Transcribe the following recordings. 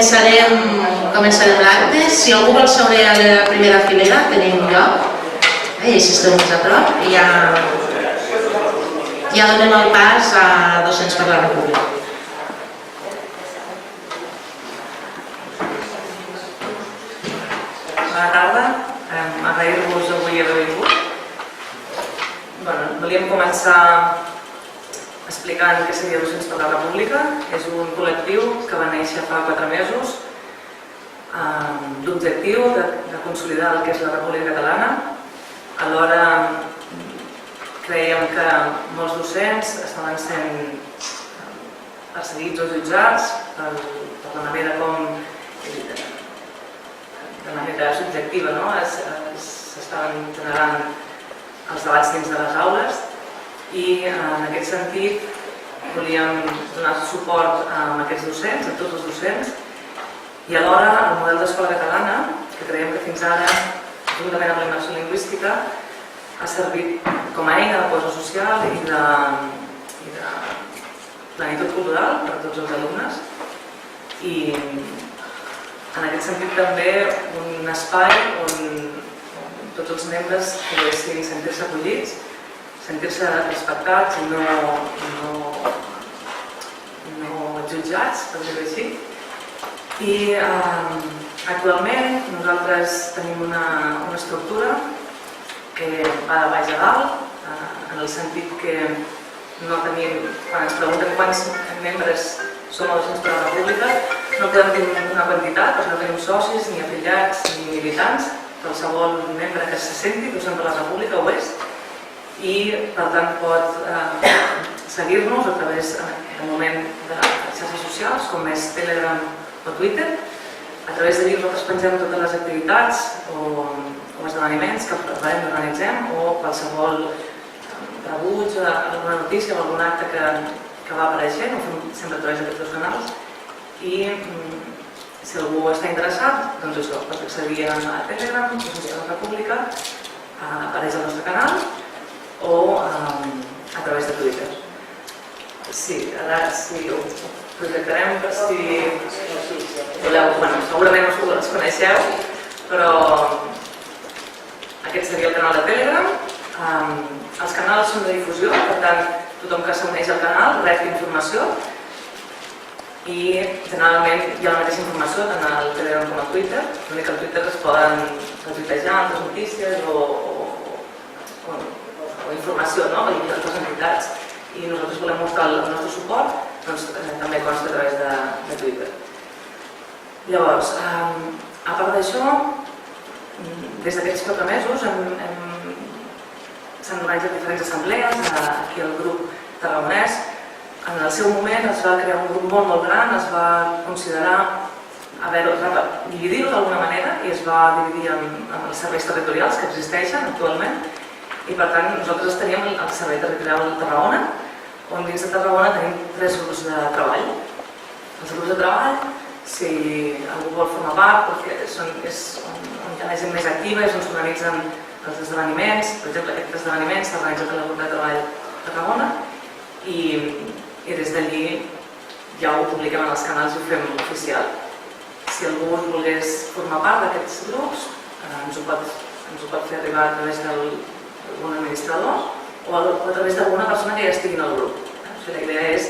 Començarem l'acte. Si algú vol seure a la primera filera, tenim lloc. I si esteu més a prop, ja donem el pas a Docents per la República. Bona tarda, agrair-vos avui haver vingut. Volíem començar explicant què seria Docents per la República. És un col·lectiu que va néixer fa 4 mesos amb l'objectiu de consolidar el que és la República Catalana. Alhora creiem que molts docents estaven sent perseguits o jutjats per la manera com, de manera subjectiva, s'estaven generant els debats dins de les aules i en aquest sentit volíem donar suport a aquests docents, a tots els docents, i alhora el model d'escola catalana, que creiem que fins ara, juntament amb la immersió lingüística, ha servit com a eina de cohesió social i de plenitud cultural per a tots els alumnes, i en aquest sentit també un espai on tots els membres poguessin sentir-se acollits, sentir-se respectats i no jutjats, per dir-ho així. I actualment nosaltres tenim una estructura que va de baix a dalt, en el sentit que no tenim, quan ens pregunten quants membres som a Docents per la República, no podem dir una quantitat, perquè no tenim socis, ni afiliats, ni militants. Qualsevol membre que se senti Docent per la República ho és, i per tant pot seguir-nos a través, en el moment, de xarxes socials, com és Telegram o Twitter. A través d'allí nosaltres pengem totes les activitats o esdeveniments que organitzem o qualsevol rebuig, alguna notícia o algun acte que va apareixent, ho fem sempre a través d'aquests 2 canals. I si algú està interessat, doncs això, pot accedir a Telegram, Docents per la República, apareix al nostre canal, o a través de Twitter. Sí, ara sí, ho projectarem per si voleu, segurament els coneixeu, però aquest seria el canal de Telegram. Els canals són de difusió, per tant, tothom que s'uneix al canal rep informació i generalment hi ha la mateixa informació tant al Telegram com al Twitter, l'únic que al Twitter es poden retuitejar altres notícies o informació d'altres entitats, i nosaltres volem mostrar el nostre suport, doncs també consta a través de Twitter. Llavors, a part d'això, des d'aquests 4 mesos s'han organitzat diferents assemblees aquí al grup tarragonès. En el seu moment es va crear un grup molt gran, es va considerar dividir-ho d'alguna manera i es va dividir en els serveis territorials que existeixen actualment, i per tant nosaltres teníem el servei territorial de Tarragona, on dins de Tarragona tenim 3 grups de treball. Els grups de treball, si algú vol formar part, perquè és on hi ha la gent més activa, és on s'organitzen els esdeveniments. Per exemple, aquest esdeveniment s'ha organitzat a la grup de treball de Tarragona i des d'allí ja ho publiquem en els canals i ho fem oficial. Si algú volgués formar part d'aquests grups, ens ho pot fer arribar a través d'algun administrador o a través d'alguna persona que ja estigui en el grup. La idea és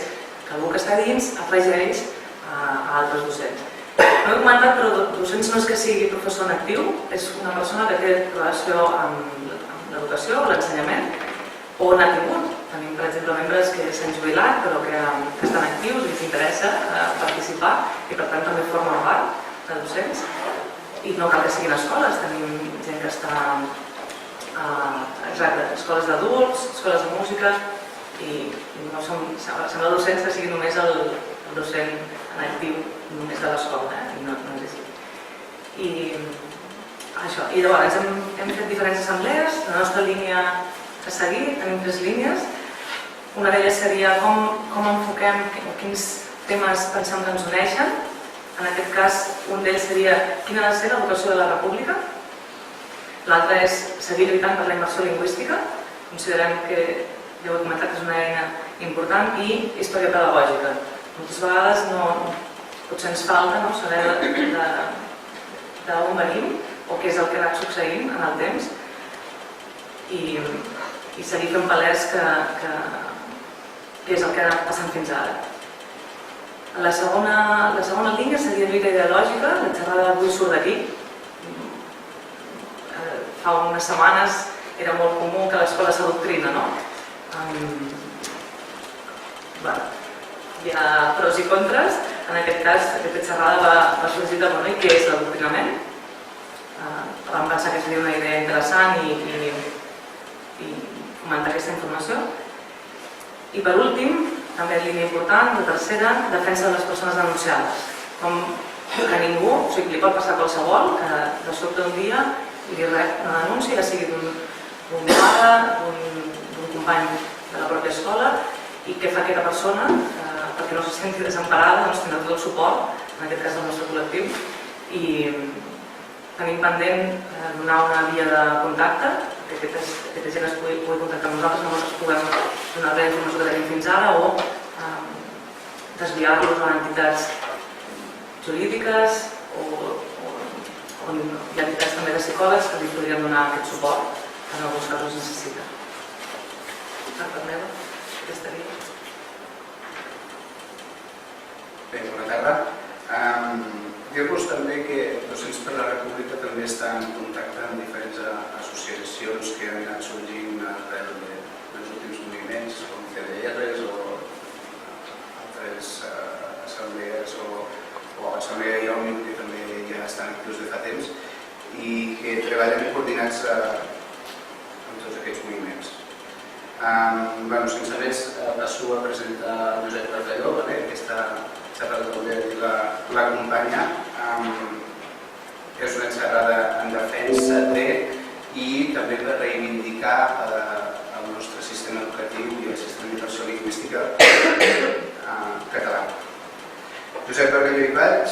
que algú que està dins afegeix a altres docents. No he comentat, però docents no és que sigui professor en actiu, és una persona que té relació amb l'educació o l'ensenyament, o n'ha tingut. Tenim, per exemple, membres que s'han jubilat però que estan actius i els interessa participar i per tant també formen part de docents. I no cal que siguin escoles, tenim gent que està a escoles d'adults, escoles de música, i no sembla docents que sigui només el docent en actiu només de l'escola, no és així. I llavors hem fet diferents assemblees. La nostra línia a seguir, tenim 3 línies. Una d'elles seria com enfoquem, quins temes pensem que ens uneixen. En aquest cas, un d'ells seria quina ha de ser l'educació de la República. L'altre és seguir lluitant per la immersió lingüística. Considerem que, ja ho he comentat, és una eina important, i història pedagògica. Moltes vegades potser ens falta saber d'on venim o què és el que ha anat succeint en el temps i seguir fent palès què és el que ha anat passant fins ara. La segona línia seria lluita ideològica, la xerrada d'avui surt d'aquí. Fa unes setmanes era molt comú que l'escola s'adoctrina, no? Hi ha pros i contres. En aquest cas, aquesta xerrada va sorgir de què és l'adoctrinament. Vam pensar que seria una idea interessant i fomentar aquesta informació. I per últim, també línia important, la tercera, defensa de les persones denunciades. Com que ningú, o sigui, li pot passar qualsevol, que de sobte un dia li rep una denúncia, ja sigui d'un pare, d'un company de la pròpia escola, i què fa aquesta persona perquè no se senti desemparada, doncs tindrà tot el suport, en aquest cas del nostre col·lectiu, i tenim pendent donar una via de contacte, que aquesta gent es pugui contactar amb nosaltres, nosaltres puguem donar la informació que tenim fins ara o desviar-los a entitats jurídiques o hi ha entitats també de psicòlegs que li podrien donar aquest suport que en alguns casos necessita. Per part meva, aquesta via. Bé, bona tarda. Dir-vos també que Docents per la República també està en contacte amb diferents associacions que han anat sorgint arrel dels últims moviments, com CDRs o altres assemblees o Assemblea i Òmnium, que també ja estan actius de fa temps i que treballen coordinats amb tots aquests moviments. Sense més, passo a presentar Josep Barcalló, aquesta xerrada també l'acompanya. És una xerrada en defensa i també per reivindicar el nostre sistema educatiu i el sistema d'immersió lingüística català. Josep Barcalló i Valls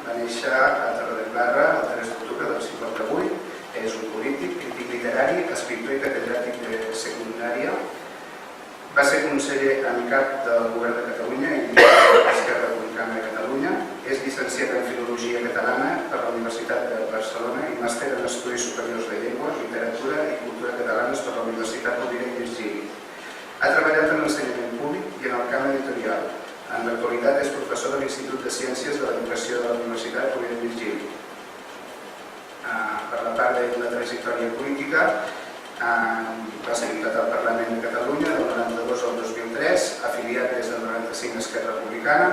va néixer a Torredembarra el 3 d'octubre del 58. És un polític, crític literari, escriptor i catedràtic de secundària. Va ser conseller en cap del Govern de Catalunya i d'Esquerra Republicana de Catalunya. És llicenciat en Filologia Catalana per la Universitat de Barcelona i màster en Estudis Superiors de Llengües, Literatura i Cultura Catalanes per la Universitat Rovira i Virgili. Ha treballat en l'ensenyament públic i en el camp editorial. En l'actualitat és professor de l'Institut de Ciències de l'Educació de la Universitat Rovira i Virgili. Per la part de la trajectòria política, va ser diputat al Parlament de Catalunya del 92 al 2003, afiliat des del 95 a Esquerra Republicana,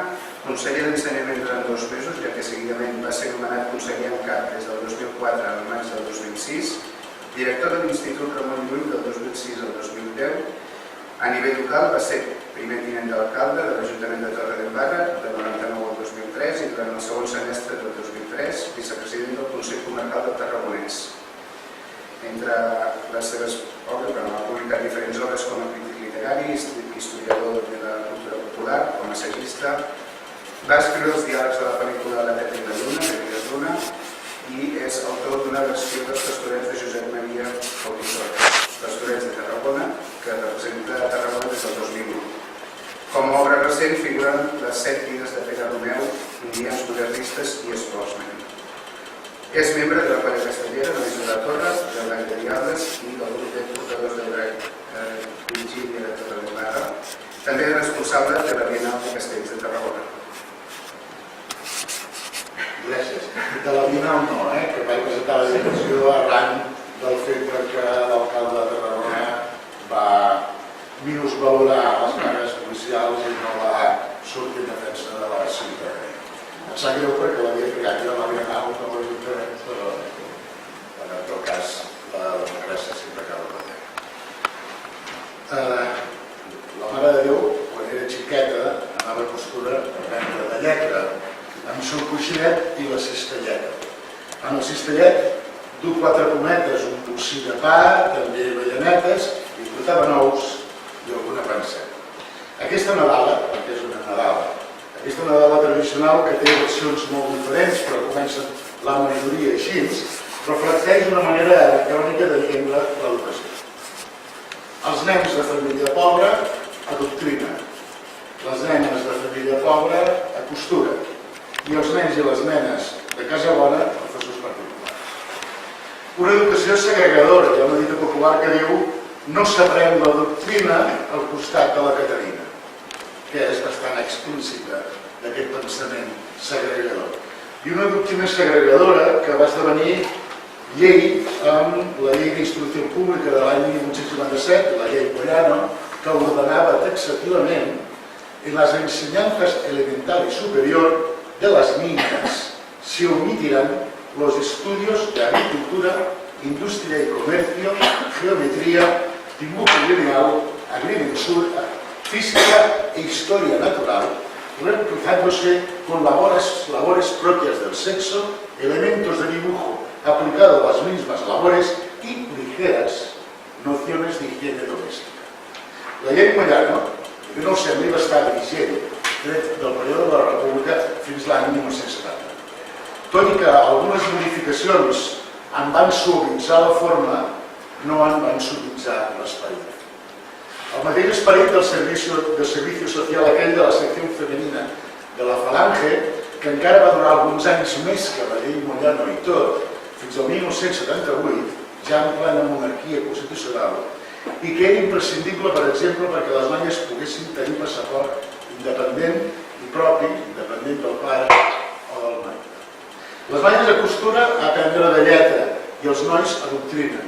conseller d'Ensenyament durant 2 mesos, ja que seguidament va ser nomenat conseller en cap des del 2004 al maig del 2006, director de l'Institut Ramon Llull del 2006 al 2010. A nivell local va ser primer tinent d'alcalde de l'Ajuntament de Torredembarra del 99 al 2003 i durant el segon semestre del 2003 vicepresident del Consell Comarcal del Tarragonès. Entre les seves obres ha publicat diferents obres com a crític literari, historiador de la cultura popular, com a assagista. Va escriure els diàlegs de la pel·lícula La Teta i la Lluna, de Vides Luna, i és autor d'una versió dels Pastorets de Josep Maria Auditor, Pastorets de Tarragona, que representa Tarragona des del 2001. Com a obra recent figuren les 7 vides de Pere Romeu, Indians modernistes i Sportsmen. És membre de la Colla Castellera, de l'Isla de Torre, de l'Any de Diables i del grup de portadors de l'Any Virgínia de Torredembarra. També és responsable de la Bienal de Castells de Tarragona. Gràcies. De la Bienal no, que vaig presentar la direcció arran del fet que l'alcalde de Tarragona va minusvalorar les càrregues policials i no va sortir en defensa de la ciutadania. Em sap greu perquè l'havia creat jo a la Bienal com a l'Ajuntament, però en tot cas la democràcia sempre acaba perdent. La Mare de Déu, quan era xiqueta, anava a costura a vendre de lletra amb el seu coixinet i la cistelleta. En el cistellet du 4 pometes, un bocí de pa, també avellanetes, i portava nous i alguna panceta. Aquesta Nadala, perquè és una Nadala, aquesta Nadala tradicional que té versions molt diferents, però comença la majoria així, reflecteix una manera electrònica d'entendre l'educació. Els nens de família pobra adoctrinen, les nenes de família pobra acosturen, i els nens i les nenes de casa bona, professors particulars. Una educació segregadora, hi ha una dita popular que diu no s'aprèn la doctrina al costat de la Caterina, que és bastant explícita d'aquest pensament segregador. I una doctrina segregadora que va esdevenir llei amb la llei d'instrucció pública de l'any 1857, la llei Moyano, que ordenava taxativament en las enseñanzas elemental y superior de las niñas se omitirán los estudios de agricultura, industria y comercio, geometría, dibujo lineal, agrimensura, física e historia natural, reemplazándose con labores propias del sexo, elementos de dibujo aplicado a las mismas labores y ligeras nociones de higiene doméstica. La llei Moyano, que no sembli, va estar vigent del període de la República fins l'any 1970. Tot i que algunes modificacions en van suavitzar la forma, no en van suavitzar l'esperit. El mateix esperit del servicio social aquell de la secció femenina de la Falange, que encara va durar alguns anys més que la llei Moyano i tot, fins al 1978, ja en plena monarquia constitucional, i que era imprescindible, per exemple, perquè les noies poguessin tenir passaport independent i propi, independent del pare o del marit. Les noies acostumen a aprendre de lletra i els nois a doctrina,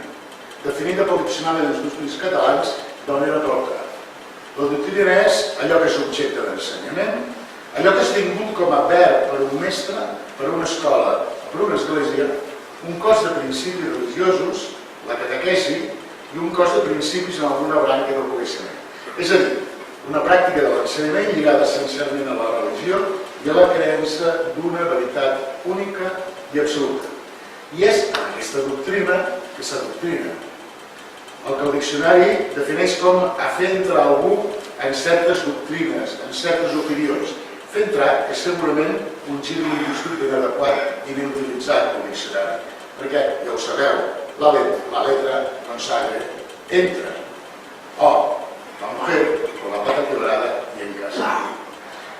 definida pel Diccionari dels Estudis Catalans de manera prou clara. La doctrina és allò que és objecte d'ensenyament, allò que és tingut com a verb per un mestre, per una escola, per una església, un cos de principis religiosos, la catequesi, i un cos de principis en alguna branca del coneixement. És a dir, una pràctica de l'ensenyament lligada essencialment a la religió i a la creença d'una veritat única i absoluta. I és aquesta doctrina que s'adoctrina. El que el diccionari defineix com a fer entrar algú en certes doctrines, en certes opinions. Fer entrar és segurament un gir lingüístic inadequat i inutilitzat pel diccionari, perquè, ja ho sabeu, la letra consagre entra. O la mujer con la pata quebrada y en casa.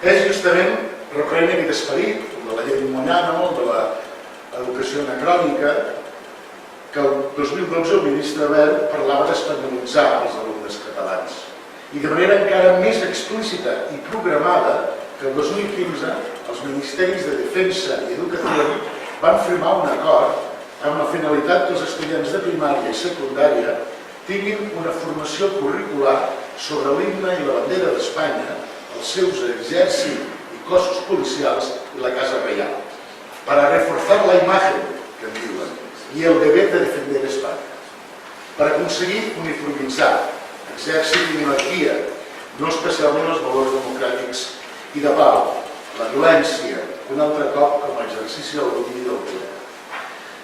És justament reprenent aquest esperit de la llei Moyano, de l'educació anacrònica, que el 2012 el ministre Wert parlava d'espanyolitzar els alumnes catalans. I de manera encara més explícita i programada que el 2015 els ministeris de Defensa i Educació van firmar un acord amb la finalitat que els estudiants de primària i secundària tinguin una formació curricular sobre l'himne i la bandera d'Espanya, els seus exèrcits i cossos policials i la Casa Reial, para reforzar la imagen, que en diuen, i el deber de defender Espanya, per aconseguir uniformitzar exèrcit i monarquia, no especialment els valors democràtics i de pau, la violència, un altre cop com a exercici del domini del poder.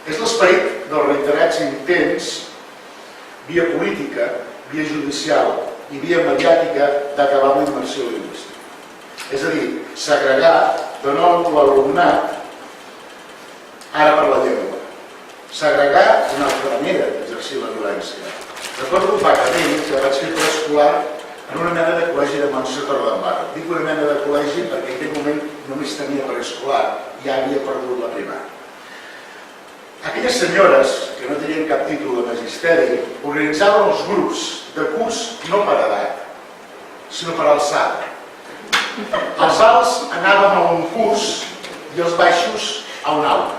És l'esperit dels reiterats intents, via política, via judicial i via mediàtica d'acabar amb la immersió lingüística. És a dir, segregar de nou l'alumnat ara per la llengua. Segregar una altra manera d'exercir la violència. Recordo vagament que vaig fer preescolar en una mena de col·legi de Montse Torredembarra. Dic una mena de col·legi perquè en aquell moment només tenia preescolar i ja havia perdut la primària. Aquelles senyores, que no tenien cap títol de magisteri, organitzaven els grups de curs no per edat, sinó per alçada. Els alts anàvem a un curs i els baixos a un altre.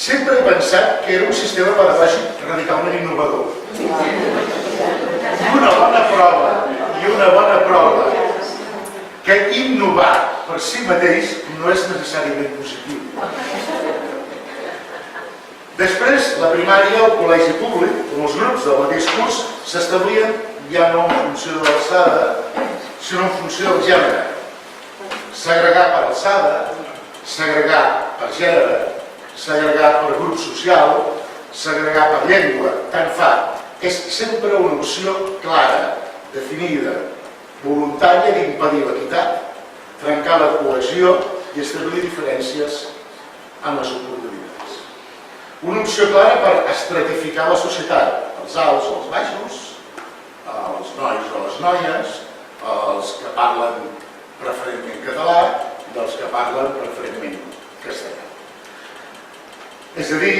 Sempre he pensat que era un sistema pedagògic radicalment innovador. I una bona prova que innovar per si mateix no és necessàriament positiu. Després, la primària o el col·legi públic, on els grups del mateix curs s'establien ja no en funció de l'alçada, sinó en funció del gènere. Segregar per alçada, segregar per gènere, segregar per grup social, segregar per llengua, tant fa. És sempre una opció clara, definida, voluntària d'impedir l'equitat, trencar la cohesió i establir diferències en les oportunitats. Una opció clara per estratificar la societat, els alts o els baixos, els nois o les noies, els que parlen preferentment català dels que parlen preferentment castellà. És a dir,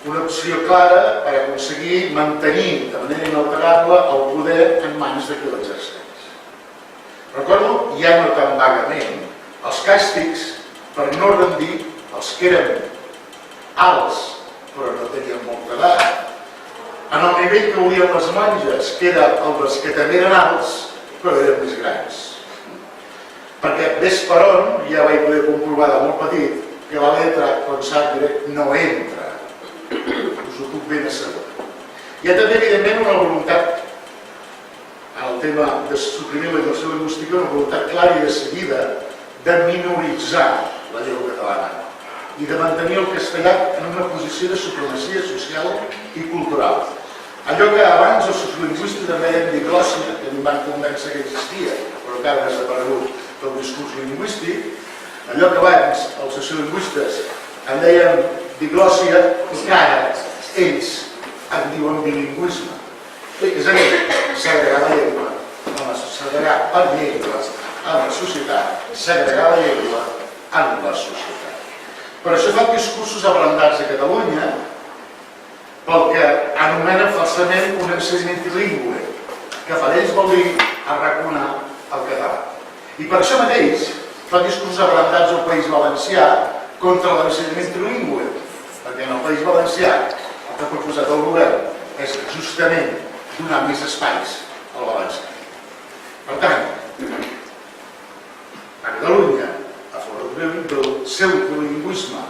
una opció clara per aconseguir mantenir de manera inalterable el poder en mans de qui l'exerceix. Recordo, ja no tan vagament, els càstigs per no rendir els que eren alts però no tenien molta edat, en el nivell que volien les monges, que era el dels que també eren alts però eren més grans. Perquè ves per on, ja vaig poder comprovar de molt petit, que la letra consacre no entra. Us ho puc ben assegurar. Hi ha també, evidentment, una voluntat, en el tema de suprimir la immersió lingüística, una voluntat clara i decidida de minoritzar la llengua catalana i de mantenir el castellà en una posició de supremacia social i cultural. Allò que abans els sociolingüistes en deien diglòssia, que em van convèncer que existia, però que ara ha desaparegut del discurs lingüístic, allò que abans els sociolingüistes en deien diglòssia, que ara ells en diuen bilingüisme. És a dir, segregar la llengua, segregar per llengua en la societat, segregar la llengua en la societat. Per això fan discursos abrandats a Catalunya pel que anomena falsament un ensenyament trilingüe, que per ells vol dir arraconar el català. I per això mateix fan discursos abrandats al País Valencià contra l'ensenyament trilingüe, perquè en el País Valencià el que ha proposat el govern és justament donar més espais al valencià. Per tant, a Catalunya, a favor del seu trilingüisme,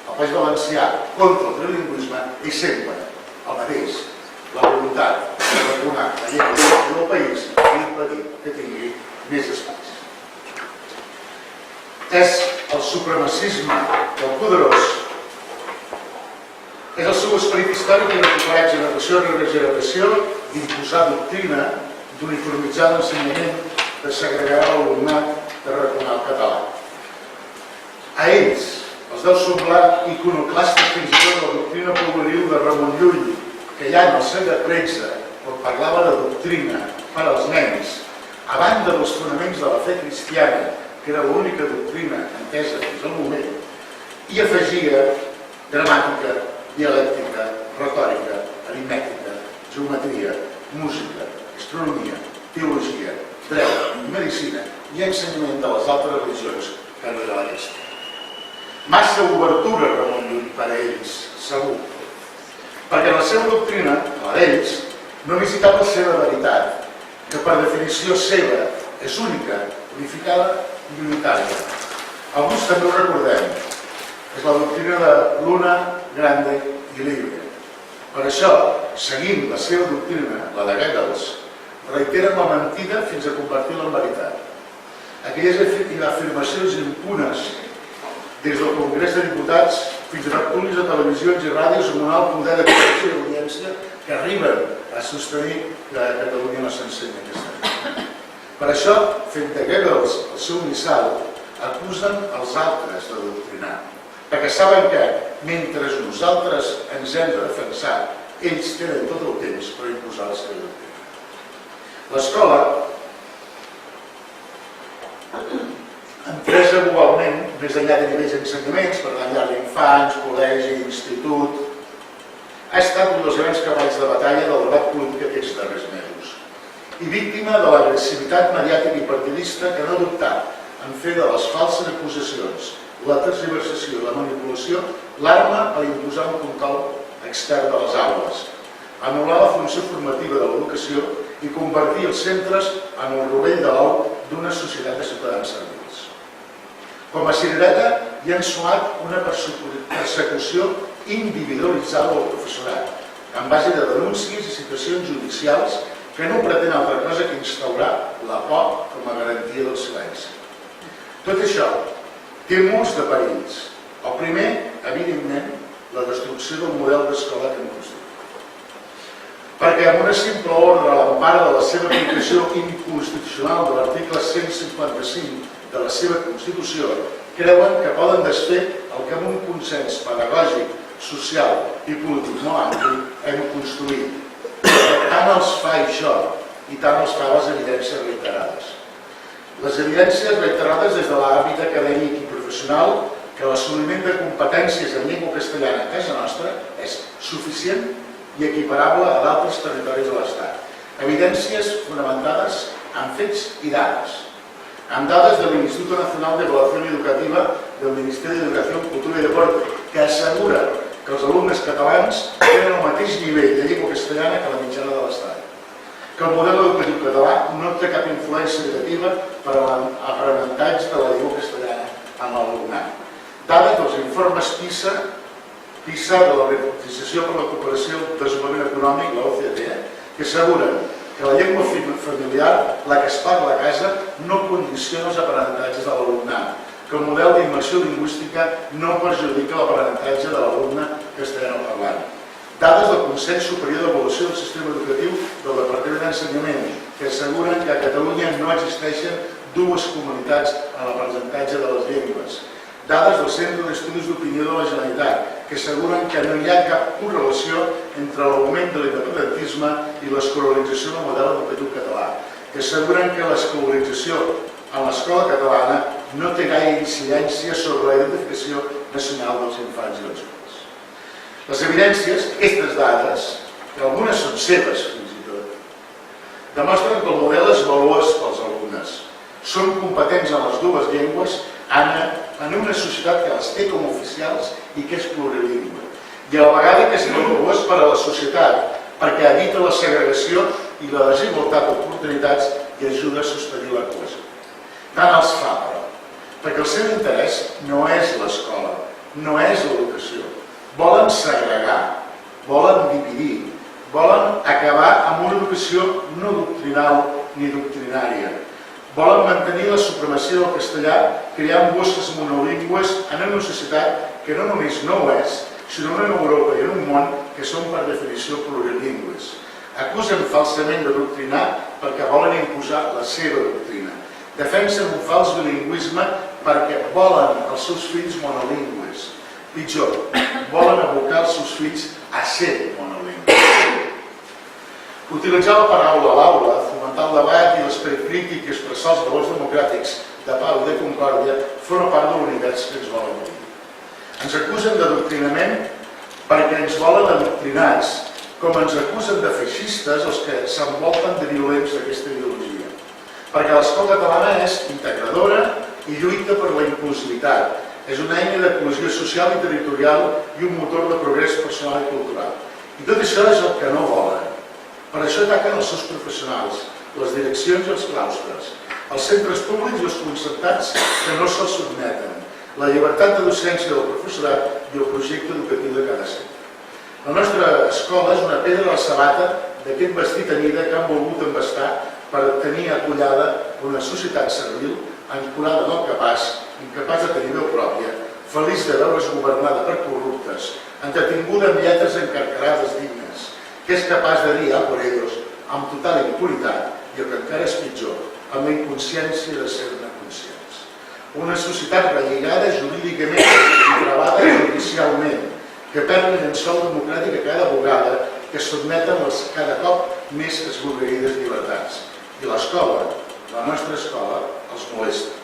el País Valencià contra el trilingüisme és sempre el mateix, la voluntat de retornar la llengua del país i impedir que tingui més espais. És el supremacisme del poderós, és el seu esperit històric i recuperat generació rere generació d'imposar doctrina, d'uniformitzar l'ensenyament, de segregar l'alumnat, de retornar el català. A ells els deu semblar iconoclàstic fins i tot la doctrina pueril de Ramon Llull, que ja en el segle XIII, quan parlava de doctrina per als nens, a banda dels fonaments de la fe cristiana, que era l'única doctrina entesa fins al moment, i afegia gramàtica, dialèctica, retòrica, aritmètica, geometria, música, astronomia, teologia, dret, medicina i ensenyament de les altres religions que no era la resta. Massa obertura, Ramon Llull, per a ells, segur. Perquè la seva doctrina, la d'ells, no visitava la seva veritat, que per definició seva és única, unificada i unitària. Alguns també ho recordem. És la doctrina de l'una, grande i libre. Per això, seguint la seva doctrina, la de Goebbels, reiteren la mentida fins a convertir-la en veritat. Aquelles afirmacions impunes des del Congrés de Diputats fins a tertulis de televisions i ràdios amb un alt poder de conversió i audiència que arriben a sostenir que a Catalunya no s'ensenya castellà. Per això, fent de Goebbels el seu missal, acusen els altres de doctrinar, perquè saben que, mentre nosaltres ens hem de defensar, ells tenen tot el temps per imposar la seva doctrina. L'escola empresa globalment, més enllà de nivells d'ensenyaments, per tant, llar d'infants, col·legi, institut, ha estat un dels grans cavalls de batalla del debat polític aquests darrers mesos i víctima de l'agressivitat mediàtica i partidista que no ha dubtat en fer de les falses acusacions, la tergiversació i la manipulació l'arma per imposar un control extern de les aules, anul·lar la funció formativa de l'educació i convertir els centres en el rovell de l'ou d'una societat de ciutadans servils. Com a cirereta hi han sumat una persecució individualitzada del professorat, en base de denúncies i situacions judicials que no pretén altra cosa que instaurar la por com a garantia del silenci. Tot això té molts de perills. El primer, evidentment, la destrucció del model d'escola que hem construït. Perquè amb una simple ordre a l'empara de la seva aplicació inconstitucional de l'article 155 de la seva Constitució, creuen que poden desfer el que amb un consens pedagògic, social i polític molt ampli hem construït. Tant els fa això i tant els fa les evidències reiterades. Les evidències reiterades des de l'àmbit acadèmic i professional que l'assoliment de competències en llengua castellana a casa nostra és suficient i equiparable a d'altres territoris de l'Estat. Evidències fonamentades en fets i dades. Amb dades de l'Instituto Nacional de Evaluación Educativa del Ministerio de Educación, Cultura y Deporte, que assegura que els alumnes catalans tenen el mateix nivell de llengua castellana que la mitjana de l'Estat. Que el model educatiu català no té cap influència negativa per a l'aprenentatge de la llengua castellana en l'alumnat. Dades dels informes PISA de l'Organització per la Cooperació i el Desenvolupament Econòmic, l'OCDE, que asseguren que la llengua familiar, la que es parla a casa, no condiciona els aprenentatges de l'alumnat, que el model d'immersió lingüística no perjudica l'aprenentatge de l'alumne castellanoparlant. Dades del Consell Superior d'Avaluació del Sistema Educatiu del Departament d'Ensenyament, que asseguren que a Catalunya no existeixen dues comunitats en l'aprenentatge de les llengües. Dades del Centre d'Estudis d'Opinió de la Generalitat, que asseguren que no hi ha cap correlació entre l'augment de l'independentisme i l'escolarització del model educatiu català, que asseguren que l'escolarització en l'escola catalana no té gaire incidència sobre la identificació nacional dels infants i els joves. Les evidències, aquestes dades, que algunes són seves fins i tot, demostren que el model es valua pels alumnes. Són competents en les dues llengües en una societat que les té com oficials i que és plurilingüe. I a la vegada que és valuós per a la societat, perquè evita la segregació i la desigualtat d'oportunitats i ajuda a sostenir la cohesió. Tant els fa, però, perquè el seu interès no és l'escola, no és l'educació. Volen segregar, volen dividir, volen acabar amb una educació no doctrinal ni doctrinària. Volen mantenir la supremacia del castellà creant bosses monolingües en una societat que no només no ho és, sinó en una Europa i en un món que són per definició plurilingües. Acusen falsament de doctrinar perquè volen imposar la seva doctrina. Defensen un fals bilingüisme perquè volen els seus fills monolingües. Pitjor, volen abocar els seus fills a ser monolingües. Utilitzar la paraula a l'aula, fomentar el debat i l'esperit crític i expressar els valors democràtics de pau i de concòrdia forma part de l'univers que ens volen dir. Ens acusen d'adoctrinament perquè ens volen adoctrinats, com ens acusen de feixistes els que s'envolten de violents d'aquesta ideologia. Perquè l'escola catalana és integradora i lluita per la inclusivitat. És una eina de cohesió social i territorial i un motor de progrés personal i cultural. I tot això és el que no volen. Per això ataquen els seus professionals, les direccions i els claustres, els centres públics i els concertats que no se'ls sotmeten, la llibertat de docència del professorat i el projecte educatiu de cada centre. La nostra escola és una pedra a la sabata d'aquest vestit a mida que han volgut embastar per tenir acollada una societat servil, ancorada en el capaç, incapaç de tenir veu pròpia, feliç de veure's governada per corruptes, entretinguda amb lletres encarcarades dignes, que és capaç de dir a por ellos amb total impunitat i el que encara és pitjor, amb la inconsciència de ser-ne conscients. Una societat relligada jurídicament i travada judicialment, que perd el llençol democràtic a cada vegada que sotmeten les cada cop més esborreïdes llibertats. I l'escola, la nostra escola, els molesta.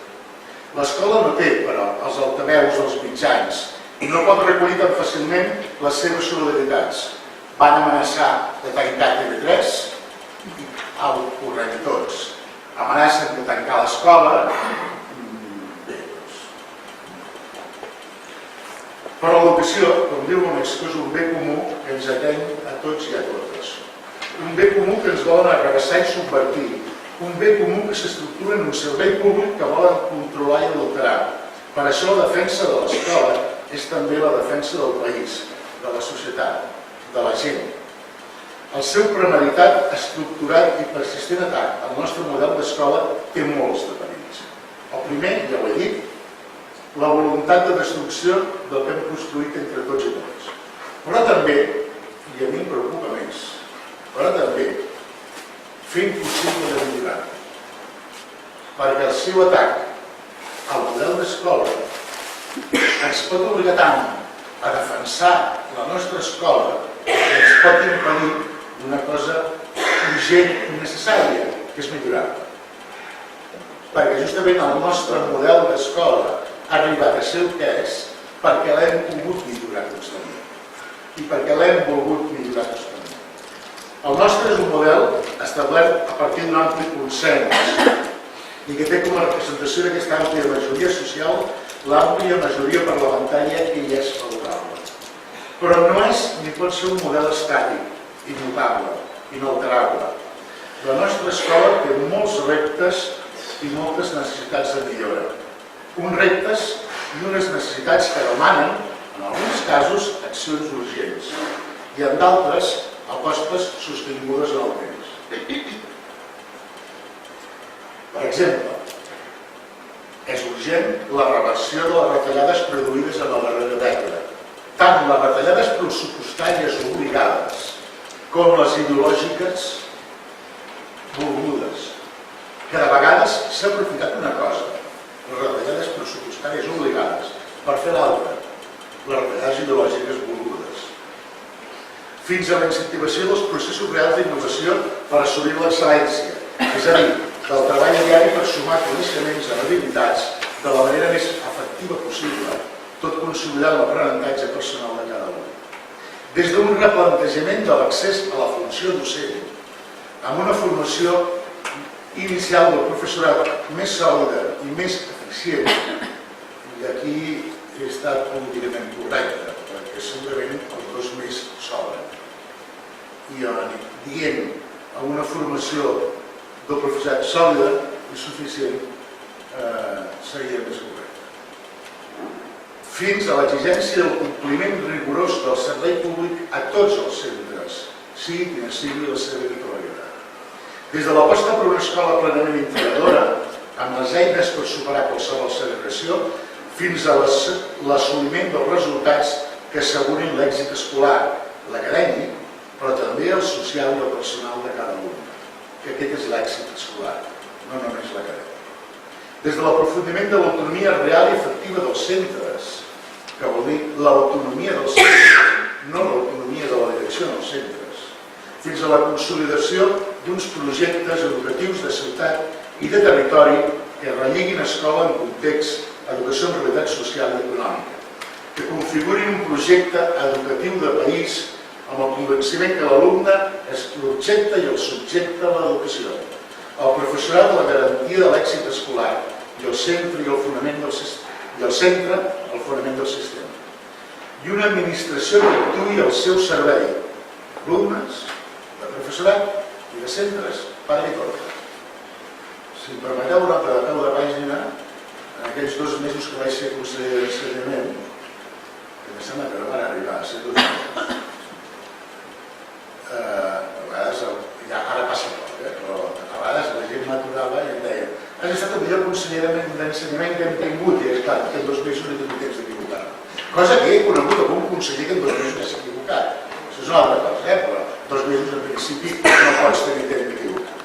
L'escola no té, però, els altaveus dels mitjans i no pot recollir tan fàcilment les seves solidaritats. Van amenaçar de tancar TV3 i au, correm tots. Amenacen de tancar l'escola. Però l'educació, com diu l'UNESCO, és un bé comú que ens ateny a tots i a totes. Un bé comú que ens volen arrabassar i subvertir. Un bé comú que s'estructura en un servei públic que volen controlar i adulterar. Per això la defensa de l'escola és també la defensa del país, de la societat, de la gent. El seu premeditat, estructurat i persistent atac al nostre model d'escola té molts de perills. El primer, ja ho he dit, la voluntat de destrucció del que hem construït entre tots i tots. Però també, i a mi em preocupa més, però també fer impossible de millorar. Perquè el seu atac al model d'escola ens pot obligar tant a defensar la nostra escola que ens pot impedir una cosa urgent i necessària, que és millorar. perquè justament el nostre model d'escola ha arribat a ser el que és perquè l'hem pogut millorar constantment i perquè l'hem volgut millorar constantment. El nostre és un model establert a partir d'un ampli consens i que té com a representació d'aquesta àmplia majoria social l'àmplia majoria parlamentària que hi és favorable. Però no és ni pot ser un model estàtic, immutable, inalterable. La nostra escola té molts reptes i moltes necessitats de millora. Uns reptes i unes necessitats que demanen, en alguns casos, accions urgents i en d'altres, apostes sostingudes en el temps. Per exemple, és urgent la reversió de les retallades produïdes en la darrera dècada, tant les retallades pressupostàries obligades com les ideològiques volgudes, que de vegades s'ha aprofitat una cosa, les retallades pressupostàries obligades, per fer l'altra, les retallades ideològiques volgudes, fins a la incentivació dels processos reals d'innovació per assolir l'excel·lència, és a dir, del treball diari per sumar coneixements i habilitats de la manera més efectiva possible, tot consolidant l'aprenentatge personal de cada un. Des d'un replantejament de l'accés a la funció docent, amb una formació inicial del professorat més sòlida i més eficient, i aquí he estat políticament correcte, perquè segurament els dos més sobren. I dient a una formació del professorat sòlida i suficient seria més correcte. Fins a l'exigència del compliment rigorós del servei públic a tots els centres, sigui quina sigui la seva titularitat. Des de l'aposta per una escola plenament integradora, amb les eines per superar qualsevol segregació, fins a l'assoliment dels resultats que assegurin l'èxit escolar, l'acadèmic, però també el social i el personal de cada alumne, que aquest és l'èxit escolar, no només l'acadèmic. Des de l'aprofundiment de l'autonomia real i efectiva dels centres, que vol dir l'autonomia dels centres, no l'autonomia de la direcció dels centres, fins a la consolidació d'uns projectes educatius de ciutat i de territori que relliguin escola en context, educació en realitat social i econòmica, que configurin un projecte educatiu de país amb el convenciment que l'alumne és l'objecte i el subjecte de l'educació, el professorat la garantia de l'èxit escolar i el centre el fonament del sistema. I una administració que actuï al seu servei, alumnes, de professorat i de centres, pare i tot. Si em permeteu una altra de peu de pàgina, en aquells 2 mesos que vaig ser conseller d'ensenyament, que em sembla que no van arribar a ser 2 mesos, a vegades, ja ara passa poc, però a vegades la gent m'aturava i em deia has estat el millor conseller d'ensenyament que hem tingut i és clar, que en 2 mesos no he tingut temps d'equivocar-me. Cosa que he conegut amb un conseller que en 2 mesos s'ha equivocat. Això és una altra cosa, però 2 mesos en principi no pots tenir temps d'equivocar.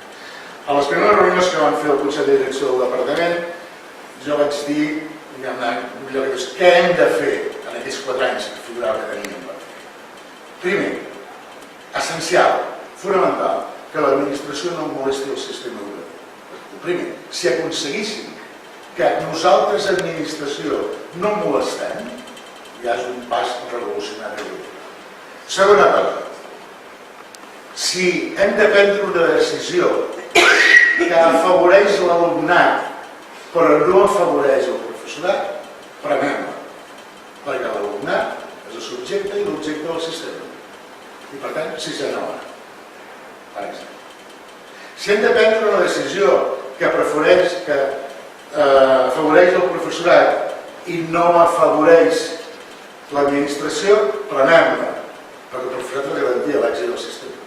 A les primeres reunions que van fer el Consell de Direcció del Departament, jo vaig dir, què hem de fer en aquests 4 anys que figurava que teníem per fer? Primer, essencial, fonamental, que l'administració no molesti el sistema educatiu. Primer, si aconseguíssim que nosaltres, administració, no molestem, ja és un pas revolucionari. Segona cosa, si hem de prendre una decisió que afavoreix l'alumnat però no afavoreix el professorat, prenem-la, perquè l'alumnat és el subjecte i l'objecte del sistema. I per tant, sisena hora. Per exemple. Si hem de prendre una decisió que afavoreix el professorat i no afavoreix l'administració, prenem-la, perquè el professorat ha de garantir l'èxit del sistema.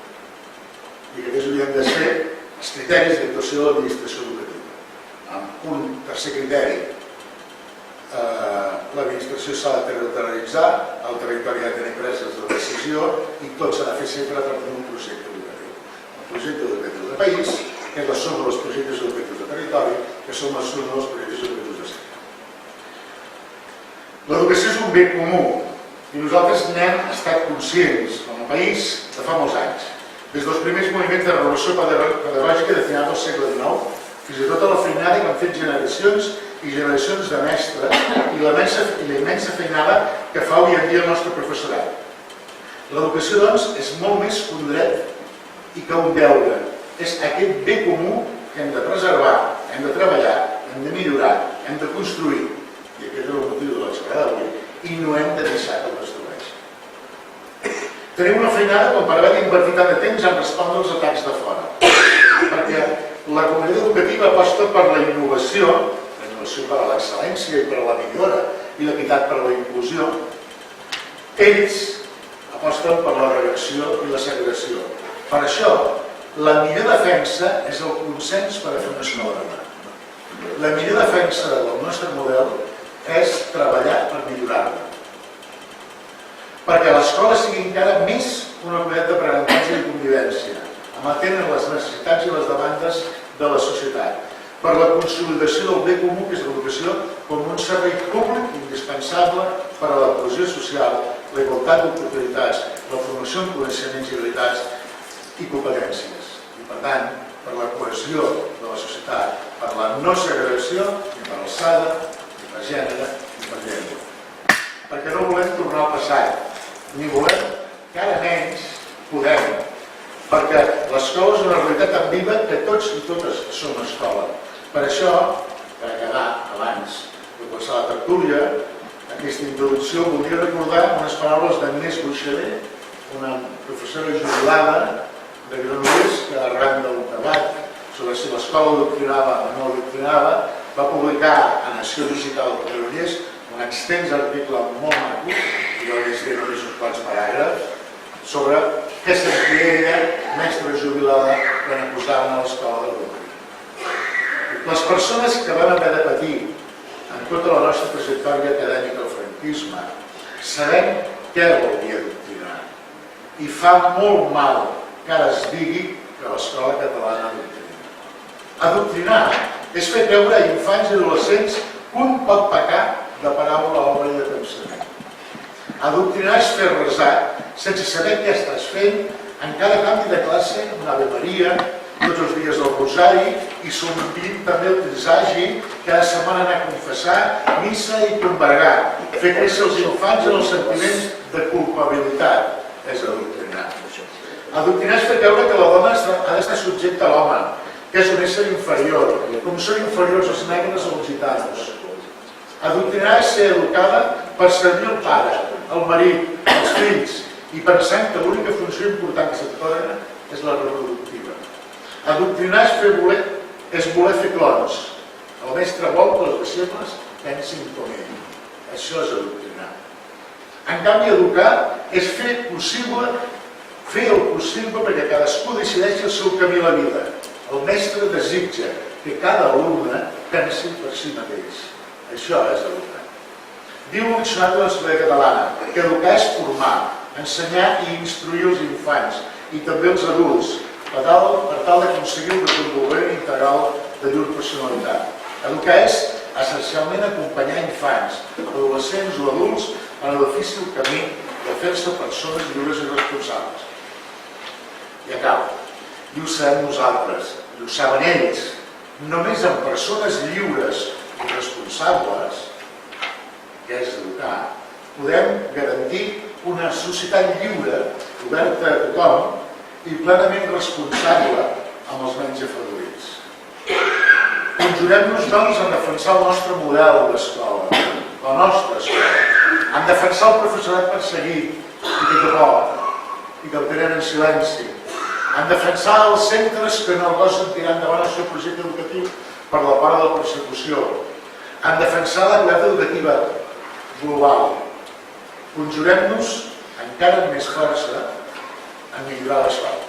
I que aquests haurien de ser els criteris d'actuació de l'administració educativa. Amb un tercer criteri, l'administració s'ha de territorialitzar, el territori ha de tenir preses de decisió i tot s'ha de fer sempre a partir d'un projecte educatiu. El projecte educatiu de país, que és la suma dels projectes educatius de territori, que són la suma dels projectes educatius de centre. L'educació és un bé comú i nosaltres n'hem estat conscients com a país de fa molts anys. Des dels primers moviments de revolució pedagògica de final del segle XIX fins i tot a la feinada que han fet generacions i generacions de mestres i la immensa feinada que fa avui en dia el nostre professorat. L'educació, doncs, és molt més que un dret i que un deure. És aquest bé comú que hem de preservar, hem de treballar, hem de millorar, hem de construir. I aquest és el motiu de la xerrada d'avui. I no hem de deixar que ho destrueixi. Tenim una feinada com per haver d'invertir tant de temps en respondre als atacs de fora. Perquè la comunitat educativa aposta per la innovació per a l'excel·lència i per a la millora i l'equitat per a la inclusió. Ells aposten per la reacció i la segregació. Per això, la millor defensa és el consens per a fer una escola. La millor defensa del nostre model és treballar per millorar-la. Perquè l'escola sigui encara més una comunitat d'aprenentatge i convivència, amb atendre les necessitats i les demandes de la societat, per la consolidació del bé comú que és l'educació com un servei públic indispensable per a la cohesió social, la igualtat d'oportunitats, la formació en coneixements i habilitats i competències. I per tant, per la cohesió de la societat, per la no segregació, ni per alçada, ni per gènere, ni per llengua. Perquè no volem tornar al passat, ni volem que ara menys podem, perquè l'escola és una realitat tan viva que tots i totes som escola. Per això, per acabar abans de començar la tertúlia, aquesta introducció, voldria recordar unes paraules d'Agnès Buixader, una professora jubilada de Granollers, que arran del debat sobre si l'escola adoctrinava o no adoctrinava, va publicar a Nació Digital de Granollers un extens article molt maco, i jo llegiré només uns quants paràgrafs, sobre què sentia ella, mestra jubilada, quan acusaven a l'escola d'adoctrinar. Les persones que van haver de patir en tota la nostra trajectòria acadèmica al franquisme sabem què vol dir adoctrinar. I fa molt mal que ara es digui que l'escola catalana adoctrina. Adoctrinar és fer creure a infants i adolescents que un pot pecar de paraula, obra i de pensament. Adoctrinar és fer resar sense saber què estàs fent en cada canvi de classe, una Ave Maria, tots els dies del Rosari, i s'omplint també el trisagi, cada setmana anar a confessar, missa i convergar. Fer créixer els infants en els sentiments de culpabilitat és adoctrinar. Adoctrinar és fer creure que la dona ha d'estar subjecta a l'home, que és un ésser inferior, com són inferiors els negres o els gitanos. Adoctrinar és ser educada per servir el pare, el marit, els fills, i pensant que l'única funció important que s'atorga és la reproductiva. Adoctrinar és voler fer clones. El mestre vol que els deixebles pensin com ell. Això és adoctrinar. En canvi, educar és fer el possible perquè cadascú decideixi el seu camí a la vida. El mestre desitja que cada alumne pensi per si mateix. Això és educar. Diu un diccionari de l'Escola Catalana que educar és formar, ensenyar i instruir els infants i també els adults per tal d'aconseguir el desenvolupament integral de llur personalitat. Educar és essencialment acompanyar infants, adolescents o adults en el difícil camí de fer-se persones lliures i responsables. I acabo. I ho sabem nosaltres, i ho saben ells. Només amb persones lliures i responsables, que és educar, podem garantir una societat lliure, oberta a tothom i plenament responsable amb els menys afavorits. Conjurem-nos, doncs, en defensar el nostre model d'escola, la nostra escola, en defensar el professorat perseguit i que té por i que el tenen en silenci, en defensar els centres que no gosen tirar endavant el seu projecte educatiu per la part de la persecució, en defensar la qualitat educativa global. Conjurem-nos encara amb més força en millorar l'escola.